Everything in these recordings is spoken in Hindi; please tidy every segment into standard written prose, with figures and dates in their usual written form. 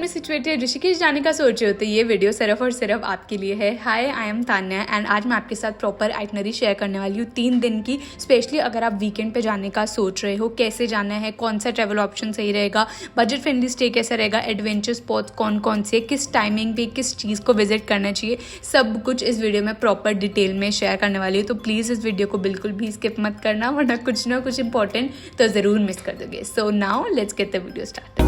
में सिचुएटेड ऋषिकेश जाने का सोच रहे हो तो ये वीडियो सिर्फ और सिर्फ आपके लिए है। हाय, आई एम तान्या एंड आज मैं आपके साथ प्रॉपर आइटनरी शेयर करने वाली हूँ 3 दिन की। स्पेशली अगर आप वीकेंड पे जाने का सोच रहे हो, कैसे जाना है, कौन सा ट्रैवल ऑप्शन सही रहेगा, बजट फ्रेंडली स्टे कैसा रहेगा, एडवेंचर स्पॉट्स कौन कौन से, किस टाइमिंग पे किस चीज़ को विजिट करना चाहिए, सब कुछ इस वीडियो में प्रॉपर डिटेल में शेयर करने वाली हूँ। तो प्लीज़ इस वीडियो को बिल्कुल भी स्किप मत करना, वरना कुछ ना कुछ इंपॉर्टेंट तो ज़रूर मिस कर दोगे। So now let's get the video start.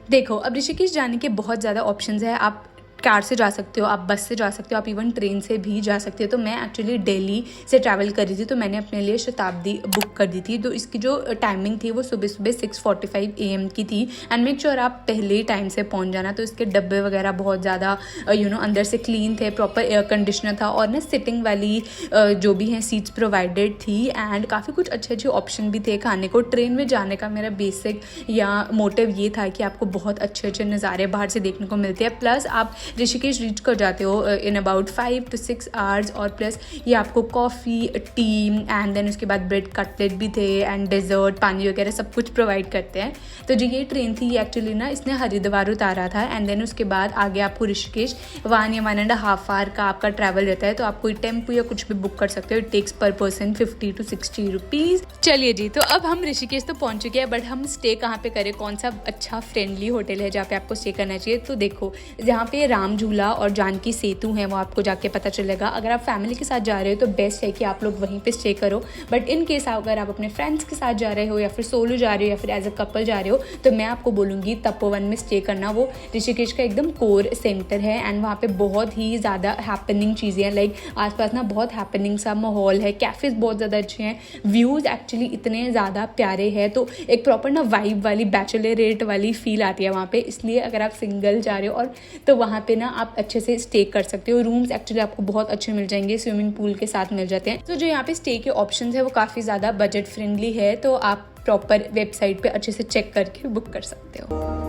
देखो, अब ऋषिकेश जाने के बहुत ज़्यादा ऑप्शंस है। आप कार से जा सकते हो, आप बस से जा सकते हो, आप इवन ट्रेन से भी जा सकते हो। तो मैं एक्चुअली दिल्ली से ट्रैवल कर रही थी, तो मैंने अपने लिए शताब्दी बुक कर दी थी। तो इसकी जो टाइमिंग थी वो सुबह सुबह 6:45 AM की थी। एंड मेक श्योर आप पहले ही टाइम से पहुंच जाना। तो इसके डब्बे वगैरह बहुत ज़्यादा अंदर से क्लीन थे, प्रॉपर एयर कंडीशनर था और ना सिटिंग वाली जो भी हैं सीट्स प्रोवाइडेड थी। एंड काफ़ी कुछ अच्छे अच्छे ऑप्शन भी थे खाने को। ट्रेन में जाने का मेरा बेसिक या मोटिव ये था कि आपको बहुत अच्छे अच्छे नज़ारे बाहर से देखने को मिलते हैं, प्लस आप ऋषिकेश रीच कर जाते हो इन अबाउट 5 to 6 आवर्स। और प्लस ये आपको कॉफ़ी, टी एंड देन उसके बाद ब्रेड कटलेट भी थे एंड डेजर्ट, पानी वगैरह सब कुछ प्रोवाइड करते हैं। तो जो ये ट्रेन थी ये एक्चुअली ना इसने हरिद्वार उतारा था एंड देन उसके बाद आगे आपको ऋषिकेश 1 या 1.5 आवर का आपका ट्रैवल रहता है। तो आप कोई टेम्पो या कुछ भी बुक कर सकते हो। इट टेक्स पर पर्सन 50 to 60 रुपीज़। चलिए जी, तो अब हम ऋषिकेश तो पहुंच चुके हैं, बट हम स्टे कहाँ पे करें, कौन सा अच्छा फ्रेंडली होटल है जहाँ पे आपको स्टे करना चाहिए। तो देखो, जहाँ पे राम झूला और जानकी सेतु है वो आपको जाके पता चलेगा। अगर आप फैमिली के साथ जा रहे हो तो बेस्ट है कि आप लोग वहीं पे स्टे करो। बट इन केस अगर आप अपने फ्रेंड्स के साथ जा रहे हो या फिर सोलो जा रहे हो या फिर एज अ कपल जा रहे हो तो मैं आपको बोलूँगी तपोवन में स्टे करना। वो ऋषिकेश का एकदम कोर सेंटर है एंड वहाँ पे बहुत ही ज़्यादा हैपनिंग चीज़ें हैं। लाइक आसपास ना बहुत हैपनिंग सा माहौल है, कैफ़ेज़ बहुत ज़्यादा अच्छे हैं, व्यूज़ एक्चुअली इतने ज़्यादा प्यारे हैं। तो एक प्रॉपर ना वाइब वाली बैचलरेट वाली फील आती है वहाँ पे। इसलिए अगर आप सिंगल जा रहे हो और तो वहाँ पे ना आप अच्छे से स्टे कर सकते हो। रूम्स एक्चुअली आपको बहुत अच्छे मिल जाएंगे, स्विमिंग पूल के साथ मिल जाते हैं। तो जो यहाँ पे स्टे के ऑप्शंस है वो काफ़ी ज़्यादा बजट फ्रेंडली है। तो आप प्रॉपर वेबसाइट पे अच्छे से चेक करके बुक कर सकते हो।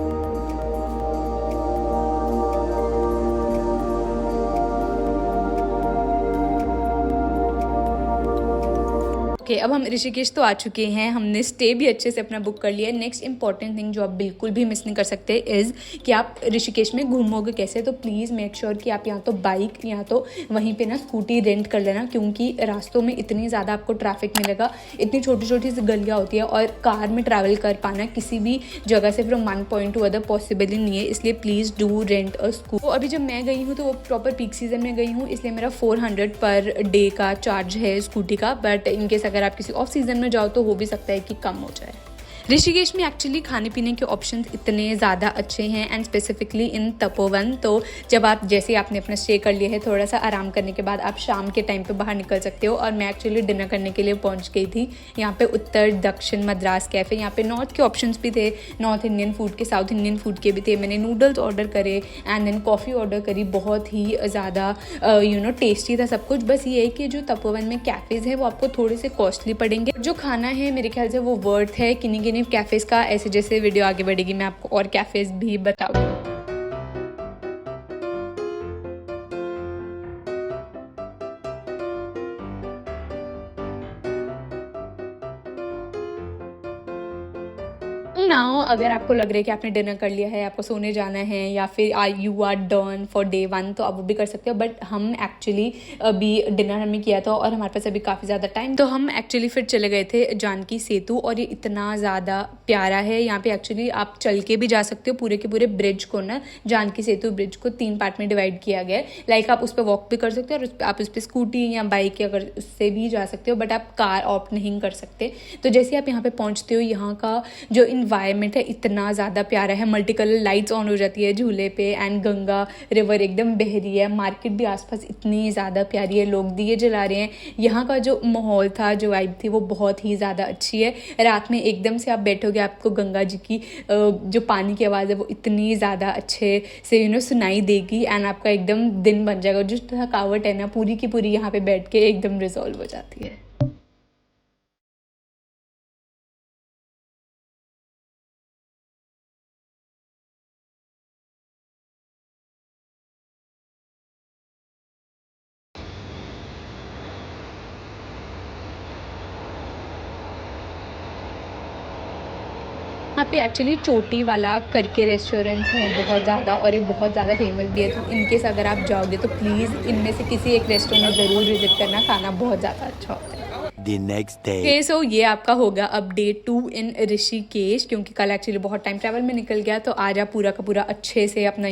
ओके, अब हम ऋषिकेश तो आ चुके हैं, हमने स्टे भी अच्छे से अपना बुक कर लिया है। नेक्स्ट इंपॉर्टेंट थिंग जो आप बिल्कुल भी मिस नहीं कर सकते इज़ कि आप ऋषिकेश में घूमोगे कैसे। तो प्लीज़ मेक श्योर कि आप यहाँ तो बाइक या तो वहीं पे ना स्कूटी रेंट कर लेना, क्योंकि रास्तों में इतनी ज़्यादा आपको ट्रैफिक मिलेगा, इतनी छोटी छोटी सी गलियाँ होती है और कार में ट्रैवल कर पाना किसी भी जगह से from one point to other possible ही नहीं है। इसलिए please do rent a scooty. तो अभी जब मैं गई हूँ तो वो प्रॉपर पीक सीजन में गई हूँ, इसलिए मेरा 400 पर डे का चार्ज है स्कूटी का। बट इनकेस अगर आप किसी ऑफ सीजन में जाओ तो हो भी सकता है कि कम हो जाए। ऋषिकेश में एक्चुअली खाने पीने के ऑप्शंस इतने ज़्यादा अच्छे हैं एंड स्पेसिफिकली इन तपोवन। तो जब आप जैसे आपने अपना स्टे कर लिया है, थोड़ा सा आराम करने के बाद आप शाम के टाइम पे बाहर निकल सकते हो। और मैं एक्चुअली डिनर करने के लिए पहुंच गई थी यहाँ पे उत्तर दक्षिण मद्रास कैफ़े। यहाँ पे नॉर्थ के ऑप्शंस भी थे, नॉर्थ इंडियन फूड के, साउथ इंडियन फूड के भी थे। मैंने नूडल्स ऑर्डर करे एंड देन कॉफ़ी ऑर्डर करी। बहुत ही ज़्यादा टेस्टी था सब कुछ। बस ये है कि जो तपोवन में कैफ़ेज़ है वो आपको थोड़े से कॉस्टली पड़ेंगे। जो खाना है मेरे ख्याल से वो वर्थ है। किन्हीं कैफ़ेज़ का ऐसे जैसे वीडियो आगे बढ़ेगी मैं आपको और कैफ़ेज़ भी बताऊंगी। नाउ अगर आपको लग रहा है कि आपने डिनर कर लिया है, आपको सोने जाना है या फिर you are done for day 1 तो आप वो भी कर सकते हो। बट हम एक्चुअली अभी डिनर हमने किया था और हमारे पास अभी काफ़ी ज़्यादा टाइम, तो हम एक्चुअली फिर चले गए थे जानकी सेतु। और ये इतना ज़्यादा प्यारा है। यहाँ पे एक्चुअली आप चल के भी जा सकते हो। पूरे के पूरे ब्रिज को ना, जानकी सेतु ब्रिज को 3 पार्ट में डिवाइड किया गया है। लाइक आप उस पर वॉक भी कर सकते हो और आप उस पर स्कूटी या बाइक या अगर उससे भी जा सकते हो, बट आप कार ऑप्ट नहीं कर सकते। तो जैसे आप यहाँ पे पहुँचते हो, यहाँ का जो इन्वायरमेंट है इतना ज़्यादा प्यारा है। मल्टी कलर लाइट्स ऑन हो जाती है झूले पे एंड गंगा रिवर एकदम बह रही है। मार्केट भी आसपास इतनी ज़्यादा प्यारी है, लोग दिए जला रहे हैं। यहाँ का जो माहौल था, जो वाइब थी वो बहुत ही ज़्यादा अच्छी है। रात में एकदम से आप बैठोगे, आपको गंगा जी की जो पानी की आवाज़ है वो इतनी ज़्यादा अच्छे से सुनाई देगी एंड आपका एकदम दिन बन जाएगा। जो थकावट है ना पूरी की पूरी यहाँ पे बैठ के एकदम रिजॉल्व हो जाती है। यहाँ पे एक्चुअली चोटी वाला करके रेस्टोरेंट्स हैं बहुत ज़्यादा, और ये बहुत ज़्यादा फेमस भी है। तो इनकेस अगर आप जाओगे तो प्लीज़ इनमें से किसी एक रेस्टोरेंट में ज़रूर विजिट करना, खाना बहुत ज़्यादा अच्छा होता है। The next day. Okay, so ये आपका होगा अब डे 2 इन ऋषिकेश, क्योंकि कल एक्चुअली बहुत टाइम ट्रैवल में निकल गया। तो आज आप पूरा का पूरा अच्छे से अपना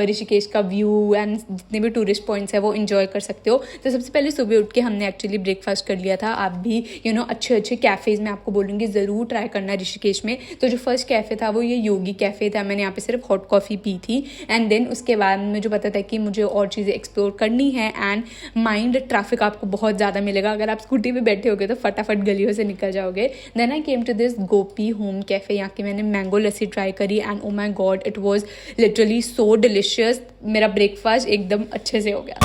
ऋषिकेश का व्यू एंड जितने भी टूरिस्ट पॉइंट्स है वो इन्जॉय कर सकते हो। तो सबसे पहले सुबह उठ के हमने एक्चुअली ब्रेकफास्ट कर लिया था। आप भी अच्छे अच्छे कैफ़ेज़ में आपको बोलूँगी ज़रूर ट्राई करना ऋषिकेश में। तो जो फर्स्ट कैफ़े था वो ये योगी कैफ़े था। मैंने यहाँ पे सिर्फ हॉट कॉफ़ी पी थी एंड देन उसके बाद मुझे पता था कि मुझे और चीज़ें एक्सप्लोर करनी है। एंड माइंड ट्रैफिक आपको बहुत ज़्यादा मिलेगा, अगर आप स्कूटी पे बैठे होगे तो फटाफट गलियों से निकल जाओगे। Then I came to this Gopi home cafe. यहाँ की मैंने मैंगो लस्सी ट्राई करी and oh my God, it was literally so delicious. मेरा ब्रेकफास्ट एकदम अच्छे से हो गया।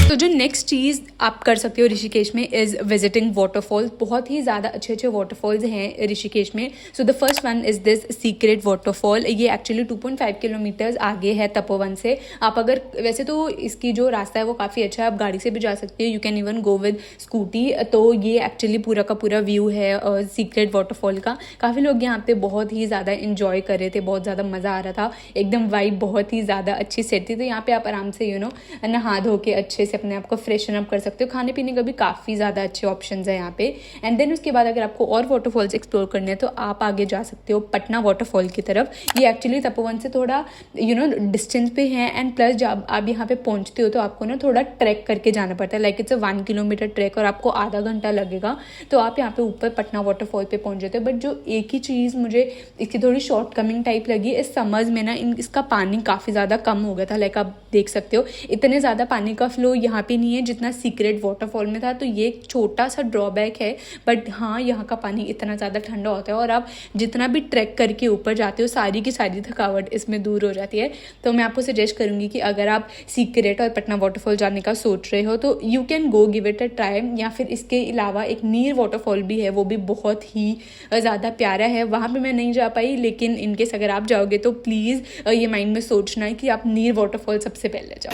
तो जो नेक्स्ट चीज़ आप कर सकते हो ऋषिकेश में इज़ विजिटिंग वाटरफॉल्स। बहुत ही ज़्यादा अच्छे अच्छे वाटरफॉल्स हैं ऋषिकेश में। So the first one is this secret waterfall. ये एक्चुअली 2.5 किलोमीटर्स आगे है तपोवन से। आप अगर वैसे तो इसकी जो रास्ता है वो काफ़ी अच्छा है, आप गाड़ी से भी जा सकते हो, you can even go with scooty. तो ये एक्चुअली पूरा का पूरा व्यू है सीक्रेट वाटरफॉल का। काफ़ी लोग यहाँ पे बहुत ही ज़्यादा इंजॉय कर रहे थे, बहुत ज़्यादा मज़ा आ रहा था, एकदम वाइब बहुत ही ज़्यादा अच्छी सेट थी। तो यहाँ पे आप आराम से नहा धो के अच्छे से अपने आप को फ्रेशन अप कर सकते हो। खाने पीने का भी काफ़ी ज़्यादा अच्छे ऑप्शंस है यहाँ पे। एंड देन उसके बाद अगर आपको और वाटरफॉल्स एक्सप्लोर करने हैं तो आप आगे जा सकते हो पटना वाटरफॉल की तरफ। ये एक्चुअली तपोवन से थोड़ा डिस्टेंस पे है एंड प्लस जब आप यहाँ पे पहुँचते हो तो आपको थोड़ा ट्रैक करके जाना पड़ता है। लाइक इट्स 1 किलोमीटर ट्रैक और आपको आधा घंटा लगेगा। तो आप यहाँ पे ऊपर पटना वाटरफॉल पे पहुँच जाते हो। बट जो एक ही चीज़ मुझे इसकी थोड़ी शॉर्ट कमिंग टाइप लगी, इस समर्स में इसका पानी काफ़ी ज़्यादा कम हो गया था। लाइक आप देख सकते हो इतने ज़्यादा पानी का फ्लो यहाँ पे नहीं है जितना सीक्रेट वाटरफॉल में था। तो ये एक छोटा सा ड्रॉबैक है, बट हाँ यहाँ का पानी इतना ज़्यादा ठंडा होता है और आप जितना भी ट्रैक करके ऊपर जाते हो सारी की सारी थकावट इसमें दूर हो जाती है। तो मैं आपको सजेस्ट करूँगी कि अगर आप सीक्रेट और पटना वाटरफॉल जाने का सोच रहे हो तो you can go give it a try. या फिर इसके अलावा एक नीर वाटरफॉल भी है, वो भी बहुत ही ज़्यादा प्यारा है। वहाँ पर मैं नहीं जा पाई, लेकिन इनकेस अगर आप जाओगे तो प्लीज़ ये माइंड में सोचना है कि आप नीर वाटरफॉल सबसे पहले जाओ।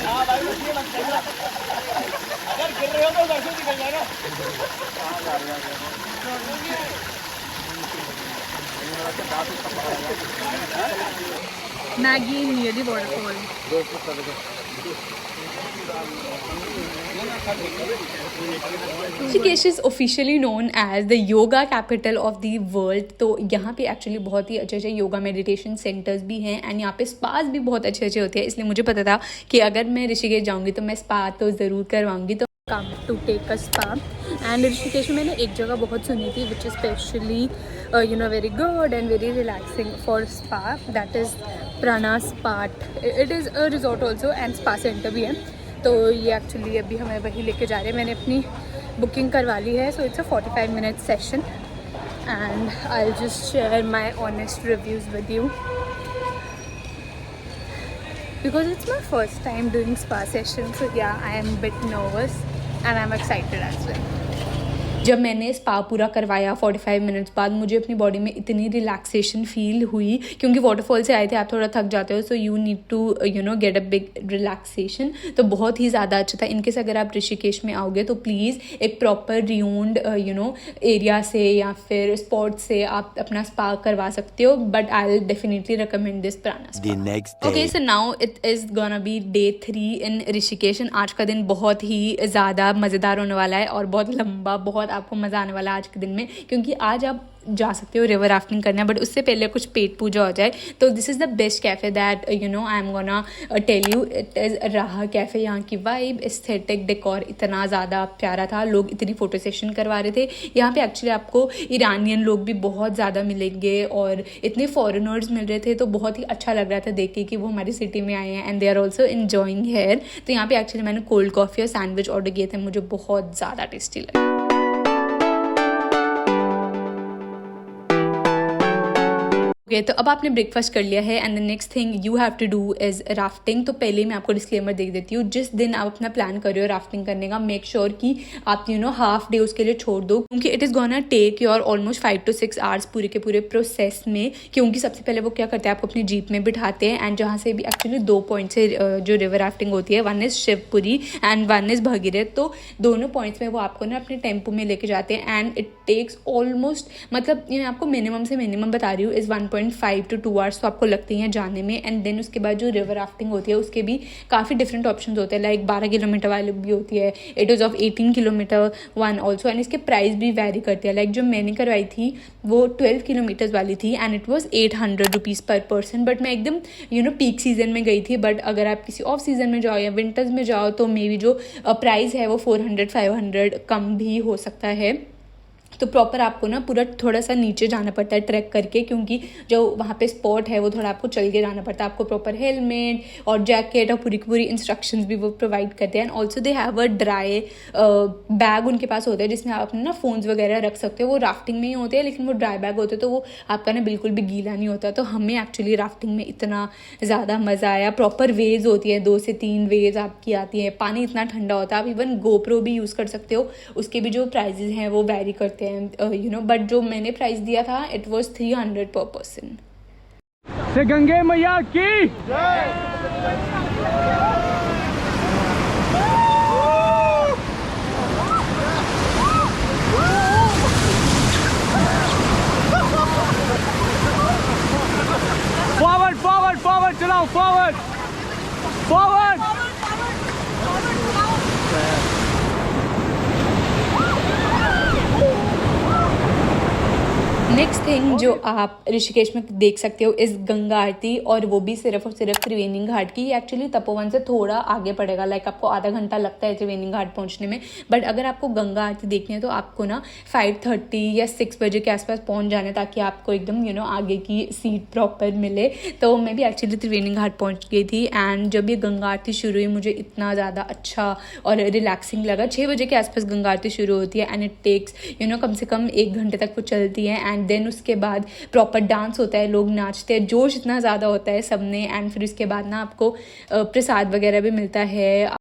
Maggie near the waterfall. Rishikesh is officially known as the yoga capital of the world. तो यहाँ पे एक्चुअली बहुत ही अच्छे अच्छे योगा मेडिटेशन सेंटर्स भी हैं एंड यहाँ पे स्पास भी बहुत अच्छे अच्छे होते हैं। इसलिए मुझे पता था कि अगर मैं ऋषिकेश जाऊँगी तो मैं स्पा तो ज़रूर करवाऊँगी। तो come to take a spa and Rishikesh में मैंने एक जगह बहुत सुनी थी which is specially very good and very relaxing for spa, that is Prana spa. It is a resort also and spa centre भी है। तो ये एक्चुअली अभी हमें वही लेके जा रहे हैं। मैंने अपनी बुकिंग करवा ली है। So it's a 45 minute session and I will just share my honest reviews with you because it's my first time doing spa session. So yeah, I am a bit nervous and I'm excited as well. जब मैंने स्पा पूरा करवाया 45 मिनट्स बाद मुझे अपनी बॉडी में इतनी रिलैक्सेशन फील हुई, क्योंकि वाटरफॉल से आए थे, आप थोड़ा थक जाते हो, so you need to get a big relaxation. तो बहुत ही ज़्यादा अच्छा था। इनकेस अगर आप ऋषिकेश में आओगे तो प्लीज़ एक प्रॉपर रियून्ड एरिया से या फिर स्पॉट से आप अपना स्पा करवा सकते हो। But I will definitely recommend this Prana. Okay, so now it is gonna be day 3 in Rishikesh. आज का दिन बहुत ही ज़्यादा मज़ेदार होने वाला है और बहुत लंबा, बहुत आपको मज़ा आने वाला है आज के दिन में, क्योंकि आज आप जा सकते हो रिवर राफ्टिंग करना, बट उससे पहले कुछ पेट पूजा हो जाए। तो this is the best cafe that I am gonna tell you. It is Raha cafe. यहाँ की वाइब, एस्थेटिक, डेकोर इतना ज़्यादा प्यारा था। लोग इतनी फ़ोटो सेशन करवा रहे थे। यहाँ पे एक्चुअली आपको ईरानियन लोग भी बहुत ज़्यादा मिलेंगे और इतने फॉरेनर्स मिल रहे थे। तो बहुत ही अच्छा लग रहा था देख के कि वो हमारी सिटी में आए हैं and they are also enjoying here. तो यहाँ पे एक्चुअली मैंने कोल्ड कॉफ़ी और सैंडविच ऑर्डर किए थे, मुझे बहुत ज़्यादा टेस्टी लगे। ओके, तो अब आपने ब्रेकफास्ट कर लिया है and the next thing you have to do is rafting. तो पहले मैं आपको डिस्क्लेमर दे देती हूँ, जिस दिन आप अपना प्लान कर रहे हो राफ्टिंग करने का, मेक श्योर कि आप हाफ डे उसके लिए छोड़ दो, क्योंकि it is gonna take your almost 5 to 6 hours पूरे के पूरे प्रोसेस में। क्योंकि सबसे पहले वो क्या करते हैं, आपको अपनी जीप में बिठाते हैं एंड जहाँ से भी एक्चुअली 2 पॉइंट से जो रिवर राफ्टिंग होती है, one is Shivpuri and one is Bhagirath. तो दोनों पॉइंट्स में वो आपको अपने टेम्पो में लेके जाते हैं एंड इट टेक्स ऑलमोस्ट, मतलब मैं आपको मिनिमम से मिनिमम बता रही हूँ, इज़ 1.5 to 2 आवर्स तो आपको लगते हैं जाने में। एंड देन उसके बाद जो रिवर राफ्टिंग होती है उसके भी काफ़ी डिफरेंट ऑप्शंस होते हैं, लाइक 12 किलोमीटर वाली भी होती है, it is of 18 kilometre one also, and इसके प्राइस भी वेरी करते हैं। लाइक जो मैंने करवाई थी वो 12 किलोमीटर्स वाली थी एंड इट वॉज 800 रुपीज़ पर पर्सन। बट मैं एकदम पीक सीजन में गई थी, बट अगर आप किसी ऑफ सीजन में जाओ या विंटर्स में जाओ तो मे बी जो प्राइस है वो 400-500 कम भी हो सकता है। तो प्रॉपर आपको पूरा थोड़ा सा नीचे जाना पड़ता है ट्रैक करके, क्योंकि जो वहाँ पे स्पॉट है वो थोड़ा आपको चल के जाना पड़ता है। आपको प्रॉपर हेलमेट और जैकेट और पूरी की पूरी इंस्ट्रक्शंस भी वो प्रोवाइड करते हैं। And also they have a dry bag उनके पास होता है जिसमें आप अपने फ़ोन्स वगैरह रख सकते हो। वो राफ्टिंग में ही होते हैं लेकिन वो ड्राई बैग होते हैं, तो वो आपका बिल्कुल भी गीला नहीं होता। तो हमें एक्चुअली राफ्टिंग में इतना ज़्यादा मज़ा आया। प्रॉपर वेव्स होती है, 2 से 3 वेव्स आपकी आती है, पानी इतना ठंडा होता है। आप इवन गोप्रो भी यूज़ कर सकते हो, उसके भी जो प्राइजेज़ हैं वो वेरी करते हैं बट जो मैंने प्राइस दिया था इट वाज 300 पर पर्सन। से गंगे मैया की फॉरवर्ड फॉरवर्ड फॉरवर्ड चलाओ, फॉरवर्ड फॉरवर्ड। नेक्स्ट थिंग जो आप ऋषिकेश में देख सकते हो इस गंगा आरती, और वो भी सिर्फ और सिर्फ त्रिवेणी घाट की। एक्चुअली तपोवन से थोड़ा आगे पड़ेगा, लाइक आपको आधा घंटा लगता है त्रिवेणी घाट पहुंचने में। बट अगर आपको गंगा आरती देखनी है तो आपको 5:30 या 6 बजे के आसपास पहुंच जाना है, ताकि आपको एकदम आगे की सीट प्रॉपर मिले। तो मैं भी एक्चुअली त्रिवेणी घाट पहुँच गई थी एंड जब ये गंगा आरती शुरू हुई मुझे इतना ज़्यादा अच्छा और रिलैक्सिंग लगा। 6 बजे के आसपास गंगा आरती शुरू होती है एंड इट टेक्स कम से कम 1 घंटे तक वो चलती है। एंड देन उसके बाद प्रॉपर डांस होता है, लोग नाचते हैं, जोश इतना ज़्यादा होता है सब में। एंड फिर उसके बाद आपको प्रसाद वगैरह भी मिलता है।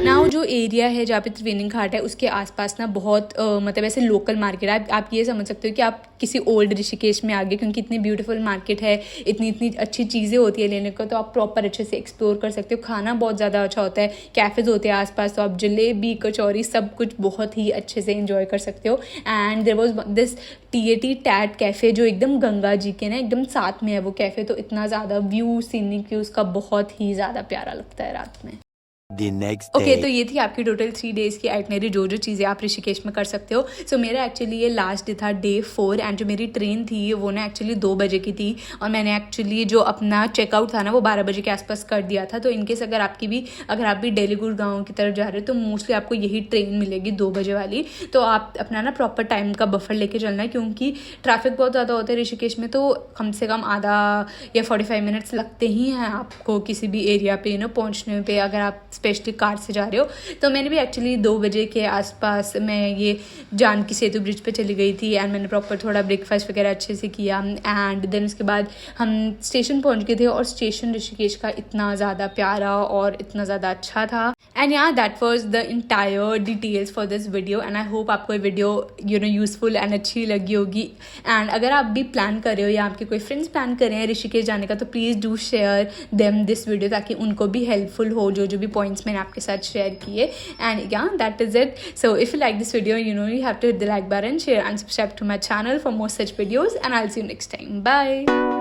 नाउ जो एरिया है जहाँ पे त्रिवेणी घाट है उसके आसपास बहुत मतलब ऐसे लोकल मार्केट है। आप ये समझ सकते हो कि आप किसी ओल्ड ऋषिकेश में आ गए, क्योंकि इतनी ब्यूटीफुल मार्केट है, इतनी अच्छी चीज़ें होती है लेने को, तो आप प्रॉपर अच्छे से एक्सप्लोर कर सकते हो। खाना बहुत ज़्यादा अच्छा होता है, कैफ़ेज़ होते हैं आसपास, तो आप जलेबी कचौरी सब कुछ बहुत ही अच्छे से इंजॉय कर सकते हो। And there was this TAT TAT cafe जो एकदम गंगा जी के एकदम साथ में है वो कैफ़े, तो इतना ज़्यादा व्यू सीनिक व्यू उसका बहुत ही ज़्यादा प्यारा लगता है रात में। ओके, तो ये थी आपकी टोटल 3 डेज़ की आइटनरी, जो चीज़ें आप ऋषिकेश में कर सकते हो। सो मेरा एक्चुअली ये लास्ट डे था, डे 4, एंड जो मेरी ट्रेन थी वो एक्चुअली 2 बजे की थी, और मैंने एक्चुअली जो अपना चेकआउट था वो 12 बजे के आसपास कर दिया था। तो इनकेस अगर आप भी दिल्ली गुड़गांव की तरफ जा रहे हो तो मोस्टली आपको यही ट्रेन मिलेगी 2 बजे वाली। तो आप अपना प्रॉपर टाइम का बफर लेके चलना है, क्योंकि ट्रैफिक बहुत ज़्यादा होता है ऋषिकेश में, तो कम से कम आधा या 45 मिनट्स लगते ही हैं आपको किसी भी एरिया पे पहुँचने पे, अगर आप स्पेशली कार से जा रहे हो। तो मैंने भी एक्चुअली 2 बजे के आसपास मैं ये जानकी सेतु ब्रिज पे चली गई थी एंड मैंने प्रॉपर थोड़ा ब्रेकफास्ट वगैरह अच्छे से किया। एंड देन उसके बाद हम स्टेशन पहुंच गए थे, और स्टेशन ऋषिकेश का इतना ज़्यादा प्यारा और इतना ज़्यादा अच्छा था। And that was the entire details for this video, and I hope आपको ये वीडियो यूज़फुल एंड अच्छी लगी होगी। एंड अगर आप भी प्लान कर रहे हो या आपके कोई फ्रेंड्स प्लान कर रहे हैं ऋषिकेश जाने का, तो please do share them this video, ताकि उनको भी हेल्पफुल हो जो भी पॉइंट्स मैंने आपके साथ शेयर किए। And that is it. So if you like this video, you have to hit the like button, share and subscribe to my channel for more such videos, and I'll see you next time. Bye.